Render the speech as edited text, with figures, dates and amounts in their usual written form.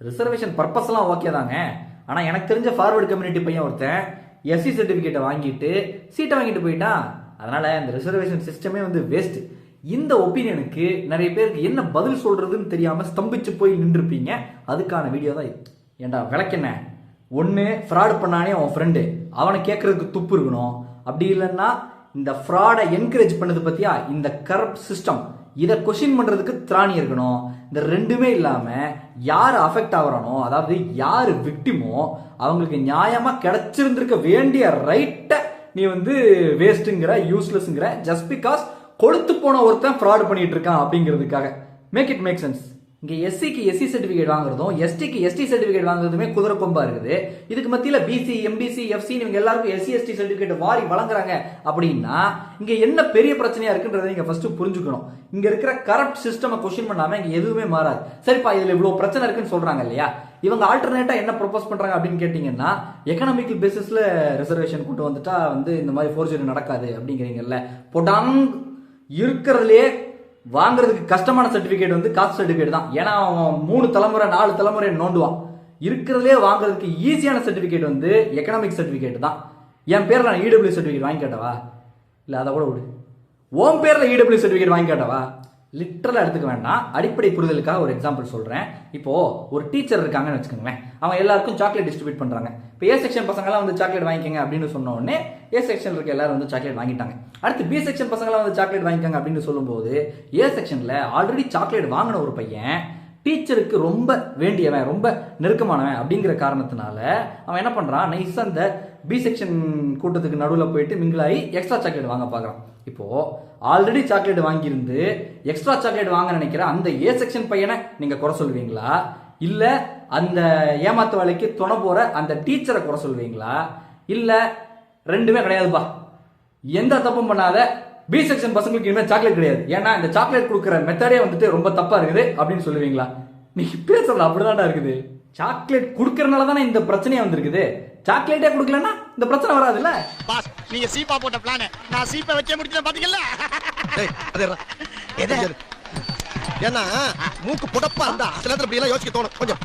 Reservation பர்பஸ்லாம் okay தாங்க. ஆனால் எனக்கு தெரிஞ்ச ஃபார்வர்டு கம்யூனிட்டி பையன் ஒருத்தன் எஸ்சி சர்டிஃபிகேட்டை வாங்கிட்டு சீட்டை வாங்கிட்டு போயிட்டான். அதனால இந்த ரிசர்வேஷன் சிஸ்டமே வந்து வேஸ்ட். இந்த ஒப்பீனியனுக்கு நிறைய பேருக்கு என்ன பதில் சொல்றதுன்னு தெரியாம ஸ்தம்பிச்சு போய் நின்றுப்பீங்க. அதுக்கான வீடியோ தான் இது. ஏண்டா விளக்கென்ன, ஒன்று ஃப்ராட் பண்ணானே அவன் ஃப்ரெண்டு, அவனை கேட்கறதுக்கு துப்பு இருக்கணும். அப்படி இல்லைன்னா இந்த ஃப்ராடை என்கரேஜ் பண்ணது பத்தியா இந்த கரப்ட் சிஸ்டம், இதை கொஸ்டின் பண்றதுக்கு திராணி இருக்கணும். இந்த ரெண்டுமே இல்லாம யார் அஃபெக்ட் ஆகுறானோ, அதாவது யார் விக்டிமோ அவங்களுக்கு நியாயமா கிடைச்சிருந்திருக்க வேண்டிய ரைட்டை நீ வந்து வேஸ்ட்டுங்கிற, யூஸ்லெஸ்ங்கிற, ஜஸ்ட் பிகாஸ் கொளுத்து போன ஒருத்தன் ஃப்ராட் பண்ணிட்டு இருக்கான் அப்படிங்கிறதுக்காக. Make it make sense. இங்க எஸ்சிக்கு எஸ்சி சர்டிபிகேட் வாங்குறதும் எஸ்டிக்கு எஸ்டி சர்டிபிகேட் வாங்குறதுமே குதிரை கொம்பா இருக்குது. இதுக்கு மத்தியில பிசி, எம்பிசி, எஃப்சி இவங்க எல்லாருக்கும் எஸ்சி எஸ்டி சர்டிபிகேட் வாரி வழங்குறாங்க அப்படின்னா இங்க என்ன பெரிய பிரச்சனையா இருக்குன்றதை நீங்க ஃபர்ஸ்ட் புரிஞ்சுக்கணும். இங்க இருக்கிற கரப்ட் சிஸ்டம் கொஸ்டின் பண்ணாம இங்க எதுவுமே மாறாது. சரிப்பா, இதுல இவ்வளவு பிரச்சனை இருக்குன்னு சொல்றாங்க இல்லையா, இவங்க ஆல்டர்னேட்டா என்ன ப்ரொபோஸ் பண்றாங்க அப்படின்னு கேட்டீங்கன்னா, எக்கனாமிக்கல் பேசிஸ்ல ரிசர்வேஷன் கொண்டு வந்துட்டா வந்து இந்த மாதிரி ஃபோர்ஜரி நடக்காது அப்படிங்கிறீங்கல்ல. போட்டான் இருக்கிறதுலே வாங்குறதுக்கு கஷ்டமான சர்டிபிகேட் வந்து காஸ்ட் சர்டிபிகேட் தான். ஏன்னா அவன் 3 தலைமுறை 4 தலைமுறை நோண்டுவான். இருக்கிறதுலே வாங்குறதுக்கு ஈஸியான சர்டிபிகேட் வந்து எக்கனாமிக் சர்டிபிகேட் தான். என் பேர்ல நான் இடபிள்யூ சர்டிபிகேட் வாங்கி கேட்டவா, இல்ல அதை கூட விடு, உன் பேர்ல இடபிள்யூ சர்டிபிகேட் வாங்கி கேட்டவா, லிட்டரலா எடுத்துக்க வேண்டாம். அடிப்படை புரிதலுக்காக ஒரு எக்ஸாம்பிள் சொல்றேன். இப்போ ஒரு டீச்சர் இருக்காங்கன்னு வச்சுக்கோங்களேன், அவங்க எல்லாருக்கும் சாக்லேட் டிஸ்ட்ரிபியூட் பண்றாங்க. இப்போ ஏ செக்ஷன் பசங்க எல்லாம் வந்து சாக்லேட் வாங்கிக்கங்க அப்படின்னு சொன்ன உடனே ஏ செக்ஷன் இருக்க எல்லாரும் வந்து சாக்லேட் வாங்கிட்டாங்க. அடுத்து பி செக்ஷன் பசங்க எல்லாம் வந்து சாக்லேட் வாங்கிக்கங்க அப்படின்னு சொல்லும்போது ஏ செக்ஷன்ல ஆல்ரெடி சாக்லேட் வாங்கின ஒரு பையன் டீச்சருக்கு ரொம்ப வேண்டியவன், ரொம்ப நெருக்கமானவன் அப்படிங்கிற காரணத்தினால அவன் என்ன பண்றான், நைஸா அந்த பி செக்ஷன் கூட்டத்துக்கு நடுவில் போயிட்டு மிங்கிளாகி எக்ஸ்ட்ரா சாக்லேட் வாங்க பார்க்குறான். இப்போ ஆல்ரெடி சாக்லேட் வாங்கியிருந்து எக்ஸ்ட்ரா சாக்லேட் வாங்க நினைக்கிற அந்த ஏ செக்ஷன் பையனை நீங்க குறை சொல்வீங்களா, இல்ல அந்த ஏமாத்து வேலைக்கு துணை போற அந்த டீச்சரை குறை சொல்வீங்களா, இல்ல ரெண்டுமே கிடையாதுப்பா, எந்த தப்பும் பண்ணாத பி செக்ஷன் பசங்களுக்கு இனிமேல் சாக்லேட் கிடையாது, ஏன்னா இந்த சாக்லேட் கொடுக்குற மெத்தடே வந்துட்டு ரொம்ப தப்பா இருக்குது அப்படின்னு சொல்லுவீங்களா? நீங்க பேசுறது அப்படிதான்டா இருக்குது. சாக்லேட் கொடுக்கறதுனால தானே இந்த பிரச்சனையே வந்திருக்குது. சாக்லேட்டே கொடுக்கலன்னா இந்த பிரச்சனை வராதுல்ல. பாஸ், நீங்க சீப்பா போட்ட பிளான் நான் சீப்பை வச்சே முடிச்சேன் பாத்தீங்களா? ஏன்னா மூக்கு புடப்பா இருந்தா சில நேரத்துல இப்படி எல்லாம் யோசிக்க தோணும் கொஞ்சம்.